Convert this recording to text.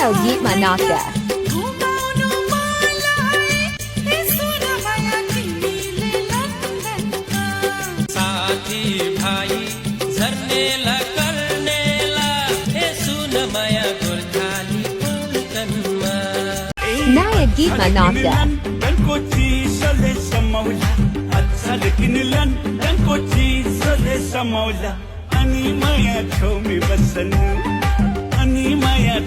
Nail Yeet Manaka. साथी भाइ झर्नेला कर्नेला हे सुन माया Gorkhali पल्टनमा Naya Geet Manaka. Dan kochi sole samaula अच्छा किनलन dan kochi sole samaula ani maya chomi basan ani maya